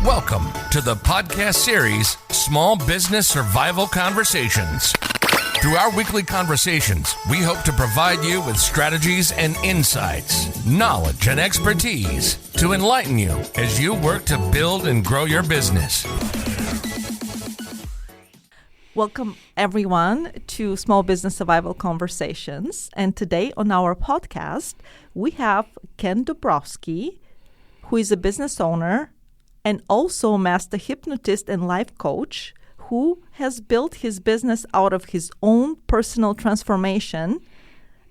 Welcome to the podcast series, Small Business Survival Conversations. Through our weekly conversations, we hope to provide you with strategies and insights, knowledge and expertise to enlighten you as you work to build and grow your business. Welcome, everyone, to Small Business Survival Conversations. And today on our podcast, we have Ken Dobrowski, who is a business owner and also master hypnotist and life coach, who has built his business out of his own personal transformation.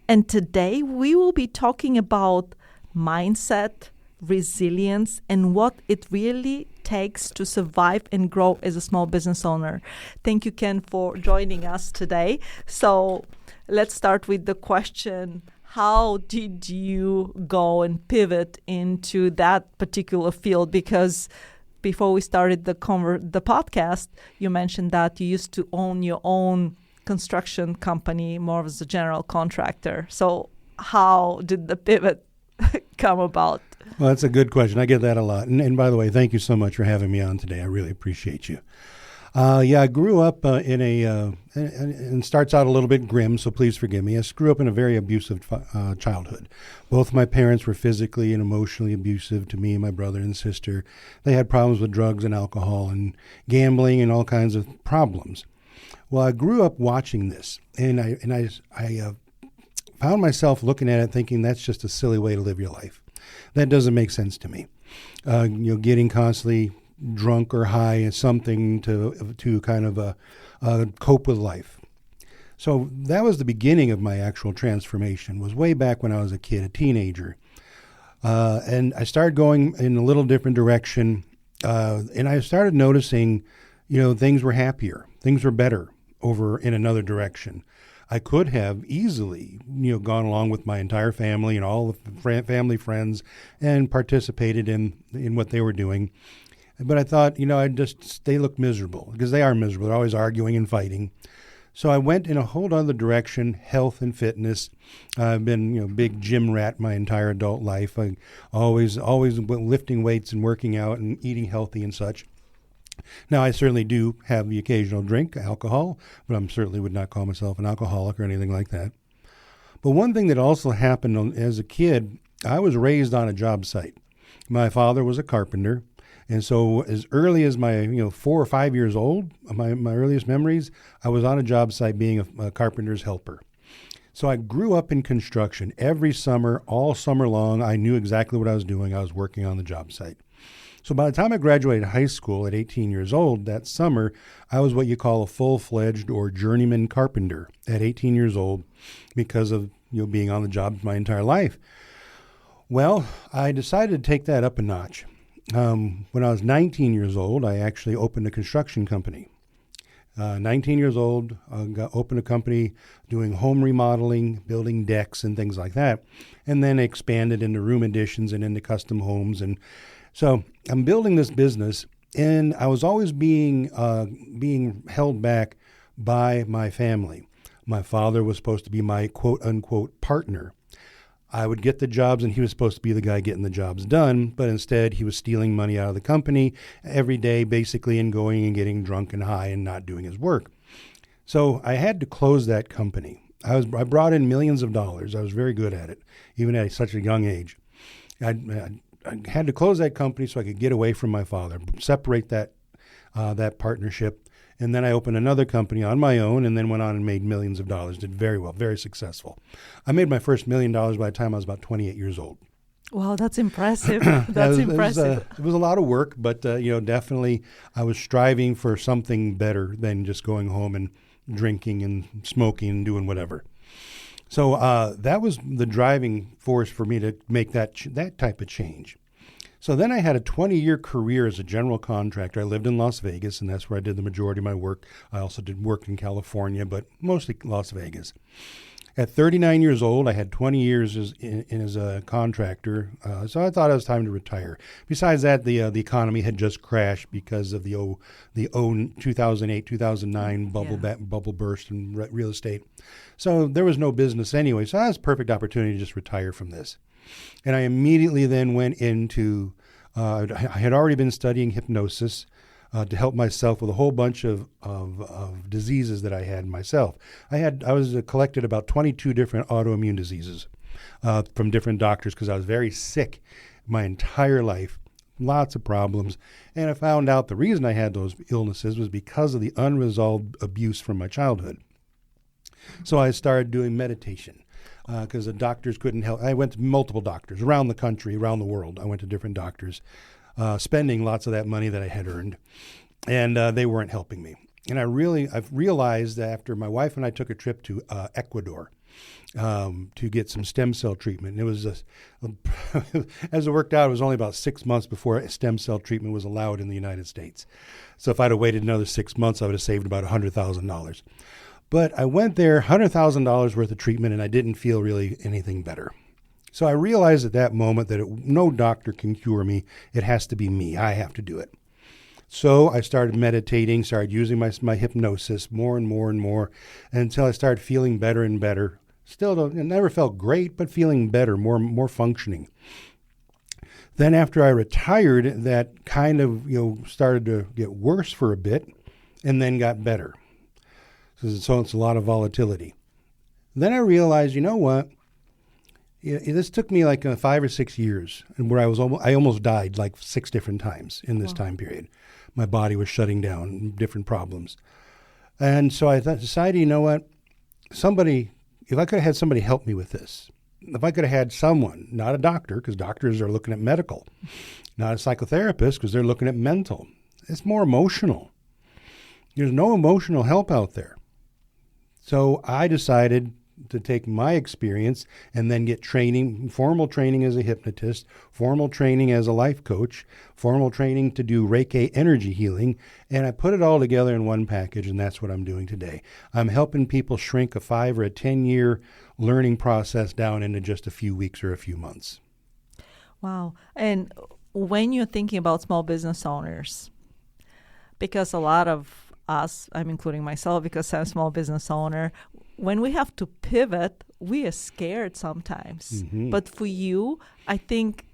And today we will be talking about mindset, resilience, and what it really takes to survive and grow as a small business owner. Thank you, Ken, for joining us today. So let's start with the question, how did you go and pivot into that particular field? Because before we started the podcast, you mentioned that you used to own your own construction company, more as a general contractor. So how did the pivot come about? Well, that's a good question. I get that a lot. And by the way, thank you so much for having me on today. I really appreciate you. I grew up and starts out a little bit grim, so please forgive me. I grew up in a very abusive childhood. Both my parents were physically and emotionally abusive to me, my brother and sister. They had problems with drugs and alcohol and gambling and all kinds of problems. Well, I grew up watching this, and I found myself looking at it thinking that's just a silly way to live your life. That doesn't make sense to me. Getting constantly drunk or high is something to kind of cope with life. So that was the beginning of my actual transformation, was way back when I was a kid, a teenager. And I started going in a little different direction, and I started noticing, things were happier, things were better over in another direction. I could have easily, gone along with my entire family and all the family friends and participated in what they were doing. But I thought, they look miserable, because they are miserable. They're always arguing and fighting. So I went in a whole other direction, health and fitness. I've been, big gym rat my entire adult life. I always lifting weights and working out and eating healthy and such. Now, I certainly do have the occasional drink, alcohol, but I certainly would not call myself an alcoholic or anything like that. But one thing that also happened as a kid, I was raised on a job site. My father was a carpenter. And so as early as my 4 or 5 years old, my earliest memories, I was on a job site being a carpenter's helper. So I grew up in construction. Every summer, all summer long, I knew exactly what I was doing. I was working on the job site. So by the time I graduated high school at 18 years old, that summer, I was what you call a full-fledged or journeyman carpenter at 18 years old because of being on the job my entire life. Well, I decided to take that up a notch. When I was 19 years old, I actually opened a construction company. 19 years old, opened a company doing home remodeling, building decks and things like that, and then expanded into room additions and into custom homes. And so I'm building this business, and I was always being held back by my family. My father was supposed to be my quote-unquote partner. I would get the jobs, and he was supposed to be the guy getting the jobs done, but instead he was stealing money out of the company every day, basically, and going and getting drunk and high and not doing his work. So I had to close that company. I brought in millions of dollars. I was very good at it, even at such a young age. I had to close that company so I could get away from my father, separate that partnership. And then I opened another company on my own and then went on and made millions of dollars, did very well, very successful. I made my first $1 million by the time I was about 28 years old. Wow, that's impressive. That's impressive. It was a lot of work, but, definitely I was striving for something better than just going home and drinking and smoking and doing whatever. So that was the driving force for me to make that type of change. So then I had a 20-year career as a general contractor. I lived in Las Vegas, and that's where I did the majority of my work. I also did work in California, but mostly Las Vegas. At 39 years old, I had 20 years as a contractor, so I thought it was time to retire. Besides that, the economy had just crashed because of the 2008-2009 bubble burst in real estate. So there was no business anyway, so that was a perfect opportunity to just retire from this. And I immediately then went into I had already been studying hypnosis to help myself with a whole bunch of diseases that I had myself. I was collected about 22 different autoimmune diseases from different doctors because I was very sick my entire life, lots of problems. And I found out the reason I had those illnesses was because of the unresolved abuse from my childhood. So I started doing meditation because the doctors couldn't help. I went to multiple doctors around the country, around the world. I went to different doctors, spending lots of that money that I had earned, and they weren't helping me. And I've realized that after my wife and I took a trip to Ecuador to get some stem cell treatment. And it was, as it worked out, it was only about 6 months before stem cell treatment was allowed in the United States. So if I'd have waited another 6 months, I would have saved about $100,000. But I went there, $100,000 worth of treatment, and I didn't feel really anything better. So I realized at that moment that no doctor can cure me. It has to be me. I have to do it. So I started meditating, started using my hypnosis more and more and more until I started feeling better and better. It never felt great, but feeling better, more functioning. Then after I retired, that kind of started to get worse for a bit and then got better. So it's a lot of volatility. Then I realized, you know what? This took me like 5 or 6 years, and where I almost died like 6 different times in this time period. My body was shutting down, different problems. And so I decided, you know what? If I could have had somebody help me with this, if I could have had someone, not a doctor, because doctors are looking at medical, not a psychotherapist, because they're looking at mental. It's more emotional. There's no emotional help out there. So I decided to take my experience and then get training, formal training as a hypnotist, formal training as a life coach, formal training to do Reiki energy healing, and I put it all together in one package, and that's what I'm doing today. I'm helping people shrink a 5 or a 10-year learning process down into just a few weeks or a few months. Wow. And when you're thinking about small business owners, because a lot of us, I'm including myself because I'm a small business owner, when we have to pivot, we are scared sometimes. Mm-hmm. But for you, I think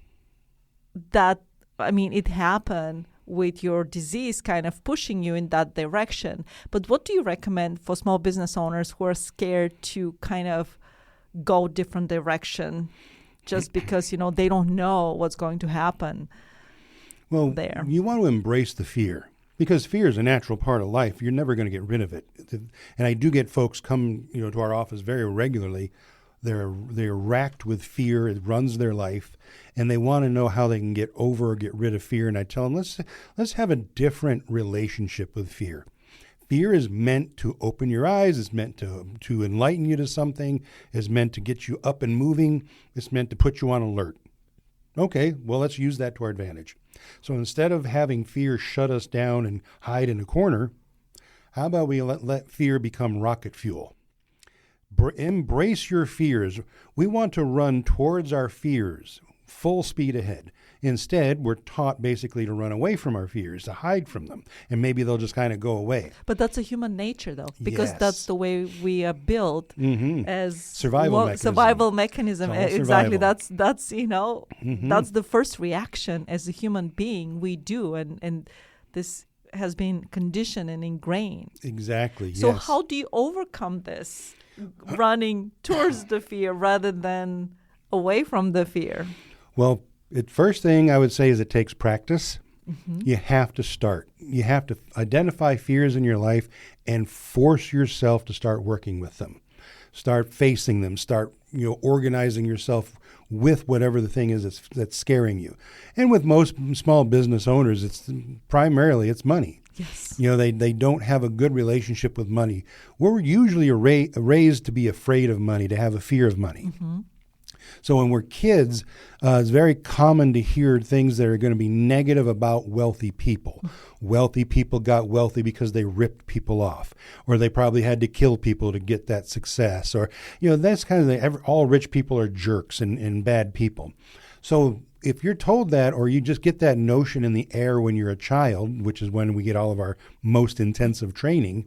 that, it happened with your disease kind of pushing you in that direction. But what do you recommend for small business owners who are scared to kind of go different direction just because, they don't know what's going to happen there? You want to embrace the fear. Because fear is a natural part of life. You're never going to get rid of it. And I do get folks come, to our office very regularly. They're racked with fear. It runs their life, and they want to know how they can get over or get rid of fear. And I tell them, let's have a different relationship with fear. Fear is meant to open your eyes. It's meant to enlighten you to something. It's meant to get you up and moving. It's meant to put you on alert. Okay, well, let's use that to our advantage. So instead of having fear shut us down and hide in a corner, how about we let fear become rocket fuel? Embrace your fears. We want to run towards our fears, full speed ahead. Instead, we're taught basically to run away from our fears, to hide from them, and maybe they'll just kind of go away. But that's a human nature, though, because that's the way we are built as survival mechanism. Survival. Exactly. That's that's the first reaction as a human being we do, and this has been conditioned and ingrained. Exactly. So yes. how do you overcome this, running towards the fear rather than away from the fear? Well, the first thing I would say is it takes practice. Mm-hmm. You have to start. You have to identify fears in your life and force yourself to start working with them. Start facing them. Start, organizing yourself with whatever the thing is that's scaring you. And with most small business owners, it's primarily money. Yes. They don't have a good relationship with money. We're usually raised to be afraid of money, to have a fear of money. Mm-hmm. So when we're kids, it's very common to hear things that are going to be negative about wealthy people. Wealthy people got wealthy because they ripped people off, or they probably had to kill people to get that success, or, that's kind of all rich people are jerks and bad people. So if you're told that, or you just get that notion in the air when you're a child, which is when we get all of our most intensive training,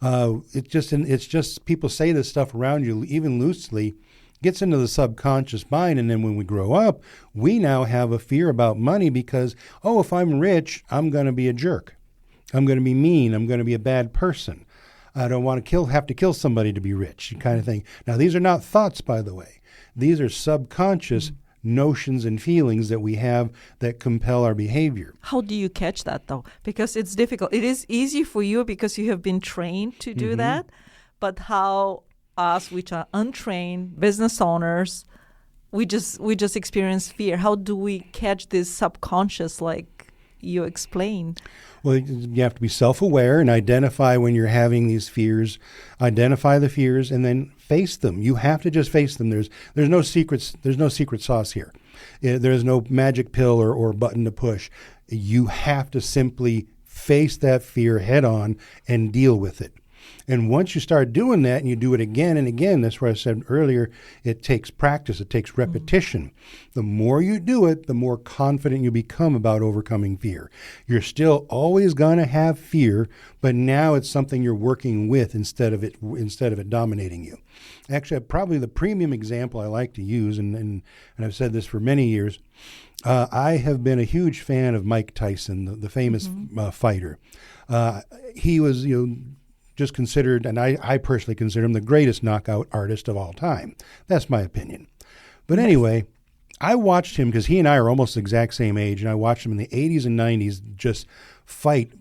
it's just people say this stuff around you, even loosely. gets into the subconscious mind. And then when we grow up, we now have a fear about money because, oh, if I'm rich, I'm going to be a jerk. I'm going to be mean. I'm going to be a bad person. I don't want to have to kill somebody to be rich, kind of thing. Now, these are not thoughts, by the way. These are subconscious notions and feelings that we have that compel our behavior. How do you catch that, though? Because it's difficult. It is easy for you because you have been trained to do that. But how us, which are untrained business owners, we just experience fear. How do we catch this subconscious, like you explained? Well, you have to be self-aware and identify when you're having these fears, identify the fears, and then face them. You have to just face them. There's no secrets. There's no secret sauce here. There's no magic pill or button to push. You have to simply face that fear head on and deal with it. And once you start doing that and you do it again and again, that's where I said earlier, it takes practice, it takes repetition. The more you do it, the more confident you become about overcoming fear. You're still always going to have fear, but now it's something you're working with instead of it dominating you. Actually, probably the premium example I like to use, and I've said this for many years, I have been a huge fan of Mike Tyson, the famous fighter. He was, just considered, and I personally consider him the greatest knockout artist of all time. That's my opinion. But anyway, I watched him because he and I are almost the exact same age, and I watched him in the 80s and 90s just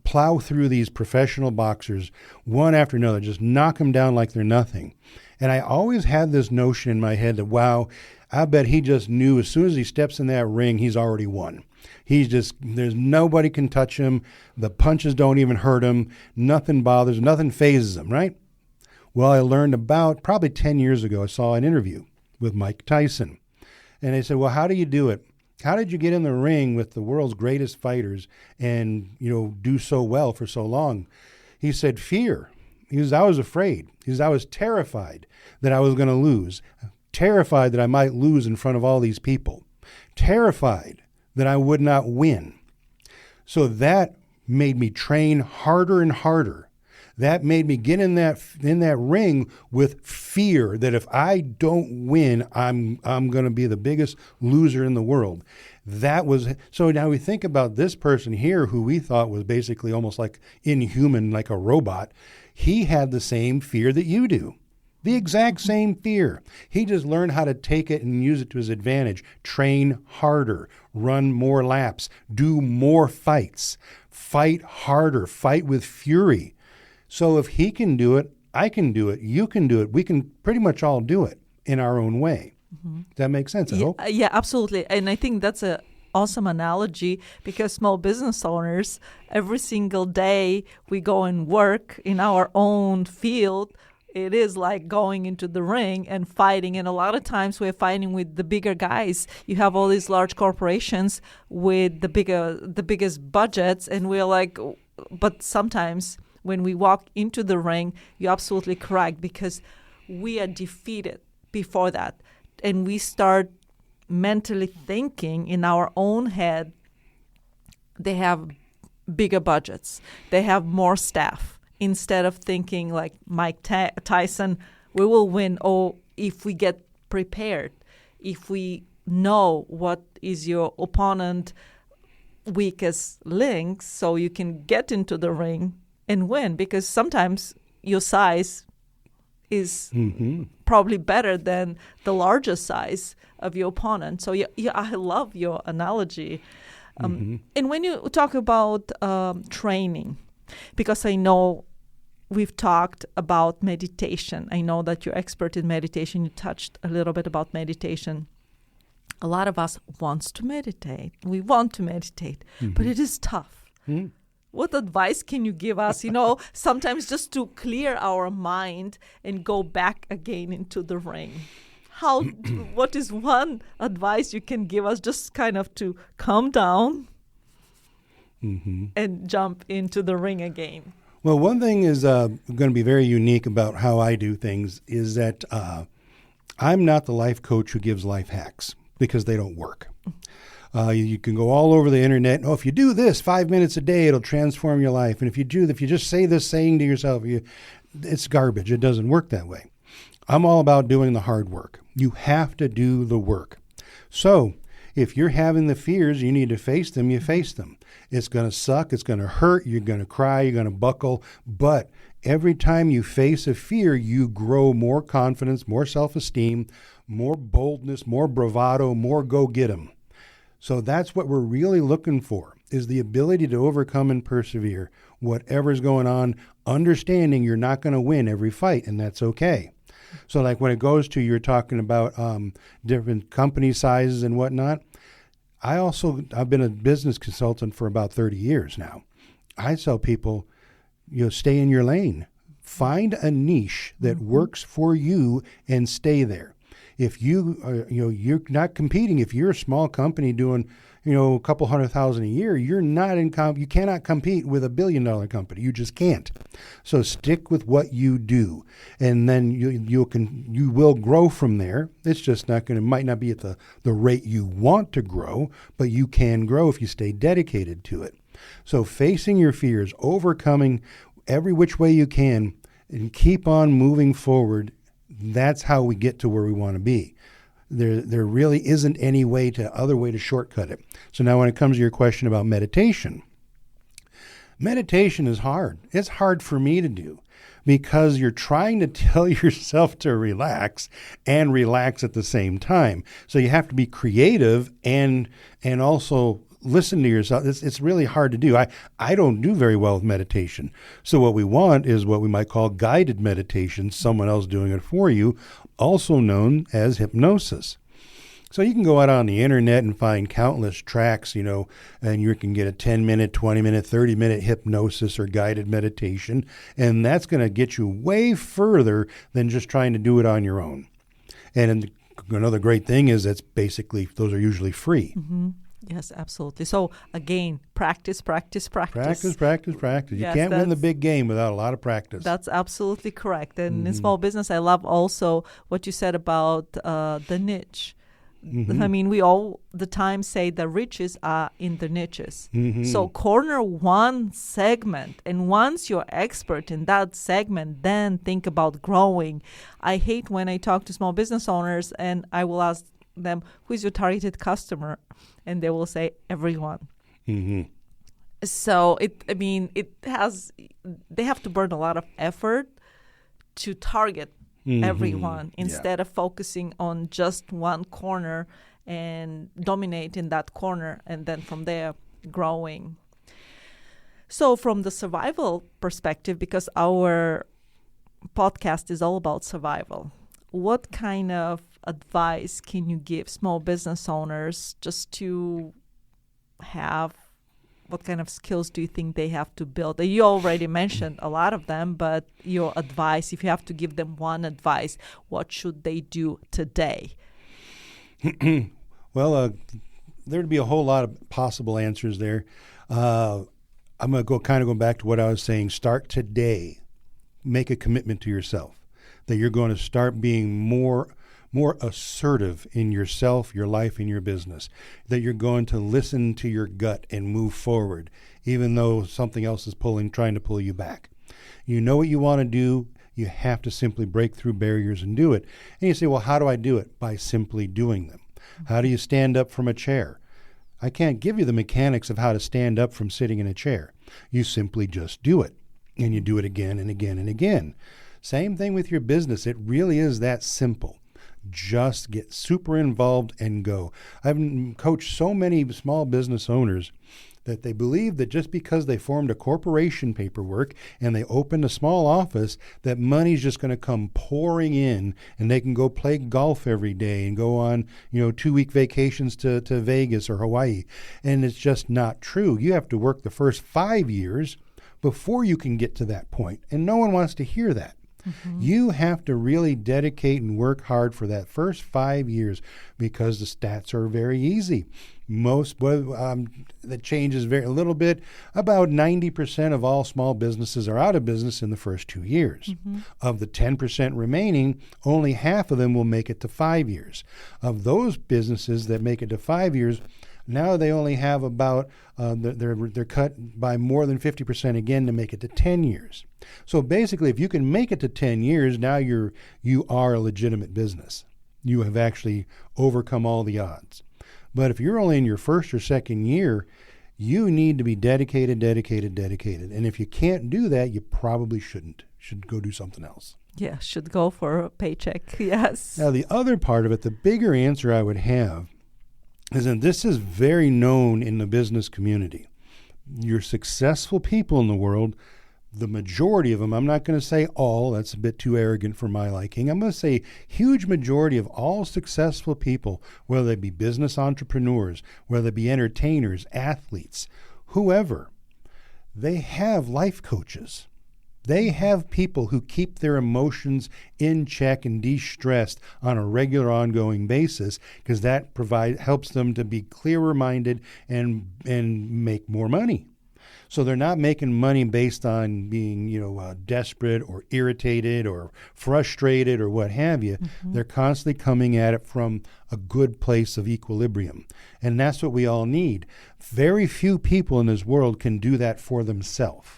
plow through these professional boxers one after another, just knock them down like they're nothing. And I always had this notion in my head that, wow, I bet he just knew as soon as he steps in that ring, he's already won. There's nobody can touch him. The punches don't even hurt him. Nothing bothers, nothing phases him, right? Well, I learned about probably 10 years ago, I saw an interview with Mike Tyson. And they said, well, how do you do it? How did you get in the ring with the world's greatest fighters and, do so well for so long? He said, fear. I was afraid. I was terrified that I was going to lose. Terrified that I might lose in front of all these people. Terrified that I would not win. So that made me train harder and harder. That made me get in that ring with fear that if I don't win, I'm going to be the biggest loser in the world. So now we think about this person here who we thought was basically almost like inhuman, like a robot. He had the same fear that you do. The exact same fear. He just learned how to take it and use it to his advantage. Train harder, run more laps, do more fights, fight harder, fight with fury. So if he can do it, I can do it, you can do it. We can pretty much all do it in our own way. Does that make sense, I hope? Yeah, absolutely. And I think that's an awesome analogy because small business owners, every single day we go and work in our own field. It is like going into the ring and fighting. And a lot of times we're fighting with the bigger guys. You have all these large corporations with the biggest budgets. And we're like, but sometimes when we walk into the ring, you're absolutely correct because we are defeated before that. And we start mentally thinking in our own head, they have bigger budgets. They have more staff. Instead of thinking like Mike Tyson, we will win. Oh, if we get prepared, if we know what is your opponent weakest links, so you can get into the ring and win. Because sometimes your size is probably better than the larger size of your opponent. So yeah, I love your analogy. And when you talk about training, because I know we've talked about meditation. I know that you're expert in meditation. You touched a little bit about meditation. A lot of us wants to meditate. We want to meditate, but it is tough. What advice can you give us, sometimes just to clear our mind and go back again into the ring? What is one advice you can give us just kind of to calm down and jump into the ring again? Well, one thing is going to be very unique about how I do things is that I'm not the life coach who gives life hacks because they don't work. You can go all over the internet. Oh, if you do this 5 minutes a day, it'll transform your life. And if you just say this saying to yourself, it's garbage. It doesn't work that way. I'm all about doing the hard work. You have to do the work. So if you're having the fears, you need to face them, you face them. It's going to suck. It's going to hurt. You're going to cry. You're going to buckle. But every time you face a fear, you grow more confidence, more self-esteem, more boldness, more bravado, more go get 'em. So that's what we're really looking for, is the ability to overcome and persevere whatever's going on, understanding you're not going to win every fight, and that's okay. So like when it goes to, you're talking about different company sizes and whatnot, I've been a business consultant for about 30 years now. I tell people, stay in your lane. Find a niche that works for you and stay there. If you're not competing, if you're a small company doing, a couple $100,000 a year, you cannot compete with $1 billion company. You just can't. So stick with what you do, and then you will grow from there. It's just might not be at the rate you want to grow, but you can grow if you stay dedicated to it. So facing your fears, overcoming every which way you can, and keep on moving forward. That's how we get to where we want to be. There really isn't any other way to shortcut it. So now when it comes to your question about meditation is hard. It's hard for me to do because you're trying to tell yourself to relax and relax at the same time. So you have to be creative and also listen to yourself. It's really hard to do. I don't do very well with meditation. So what we want is what we might call guided meditation, someone else doing it for you, also known as hypnosis. So you can go out on the internet and find countless tracks, and you can get a 10-minute, 20-minute, 30-minute hypnosis or guided meditation, and that's going to get you way further than just trying to do it on your own. And another great thing is those are usually free. Mm-hmm. Yes, absolutely. So again, practice. Practice. Yes, You can't win the big game without a lot of practice. That's absolutely correct. And in small business, I love also what you said about the niche. Mm-hmm. I mean, we all the time say the riches are in the niches. Mm-hmm. So corner one segment, and once you're expert in that segment, then think about growing. I hate when I talk to small business owners and I will ask them, who is your targeted customer? And they will say, everyone. Mm-hmm. So they have to burn a lot of effort to target everyone instead of focusing on just one corner and dominating that corner, and then from there growing. So from the survival perspective, because our podcast is all about survival, what kind of advice can you give small business owners just to have? What kind of skills do you think they have to build? You already mentioned a lot of them, but your advice, if you have to give them one advice, what should they do today? Well, there'd be a whole lot of possible answers there. I'm going to go back to what I was saying. Start today. Make a commitment to yourself that you're going to start being more assertive in yourself, your life, and your business, that you're going to listen to your gut and move forward, even though something else is trying to pull you back. You know what you want to do. You have to simply break through barriers and do it. And you say, well, how do I do it? By simply doing them. How do you stand up from a chair? I can't give you the mechanics of how to stand up from sitting in a chair. You simply just do it. And you do it again and again and again. Same thing with your business. It really is that simple. Just get super involved and go. I've coached so many small business owners that they believe that just because they formed a corporation paperwork and they opened a small office, that money's just going to come pouring in and they can go play golf every day and go on, 2-week vacations to Vegas or Hawaii. And it's just not true. You have to work the first 5 years before you can get to that point. And no one wants to hear that. Mm-hmm. You have to really dedicate and work hard for that first 5 years because the stats are very easy. That changes a little bit. About 90% of all small businesses are out of business in the first 2 years. Mm-hmm. Of the 10% remaining, only half of them will make it to 5 years. Of those businesses that make it to 5 years, now they only have about, they're cut by more than 50% again to make it to 10 years. So basically, if you can make it to 10 years, now you are a legitimate business. You have actually overcome all the odds. But if you're only in your first or second year, you need to be dedicated. And if you can't do that, you probably shouldn't. Should go do something else. Yeah, should go for a paycheck. Yes. Now, the other part of it, the bigger answer I would have is that this is very known in the business community. Your successful people in the world, the majority of them, I'm not going to say all, that's a bit too arrogant for my liking. I'm going to say huge majority of all successful people, whether they be business entrepreneurs, whether they be entertainers, athletes, whoever, they have life coaches. They have people who keep their emotions in check and de-stressed on a regular, ongoing basis, because that helps them to be clearer minded and make more money. So they're not making money based on being, desperate or irritated or frustrated or what have you. Mm-hmm. They're constantly coming at it from a good place of equilibrium. And that's what we all need. Very few people in this world can do that for themselves.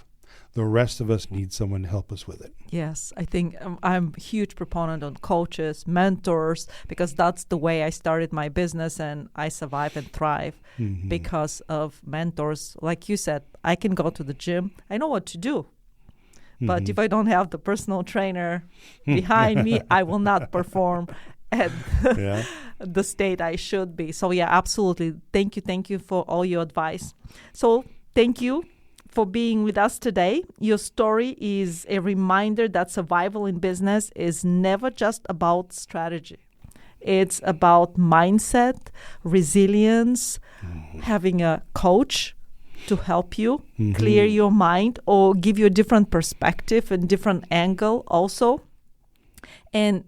The rest of us need someone to help us with it. Yes, I think I'm a huge proponent on coaches, mentors, because that's the way I started my business, and I survive and thrive because of mentors. Like you said, I can go to the gym. I know what to do. But if I don't have the personal trainer behind me, I will not perform at the state I should be. So, yeah, absolutely. Thank you for all your advice. So, thank you for being with us today. Your story is a reminder that survival in business is never just about strategy. It's about mindset, resilience, having a coach to help you clear your mind or give you a different perspective and different angle also. And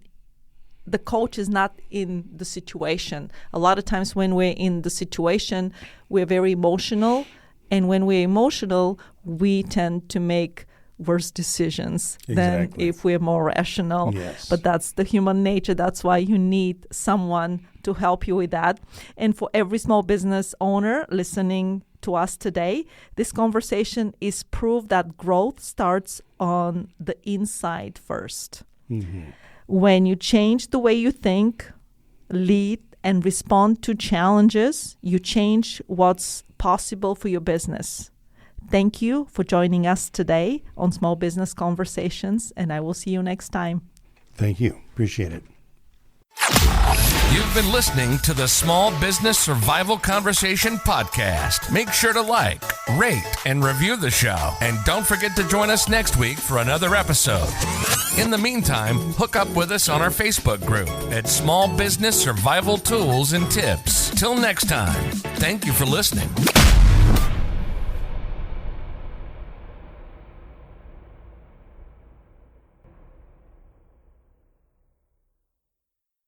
the coach is not in the situation. A lot of times when we're in the situation, we're very emotional. And when we're emotional, we tend to make worse decisions than if we're more rational. Yes. But that's the human nature. That's why you need someone to help you with that. And for every small business owner listening to us today, this conversation is proof that growth starts on the inside first. When you change the way you think, lead, and respond to challenges, you change what's possible for your business. Thank you for joining us today on Small Business Conversations, and I will see you next time. Thank you. Appreciate it. You've been listening to the Small Business Survival Conversation podcast. Make sure to like, rate, and review the show. And don't forget to join us next week for another episode. In the meantime, hook up with us on our Facebook group at Small Business Survival Tools and Tips. Till next time, thank you for listening.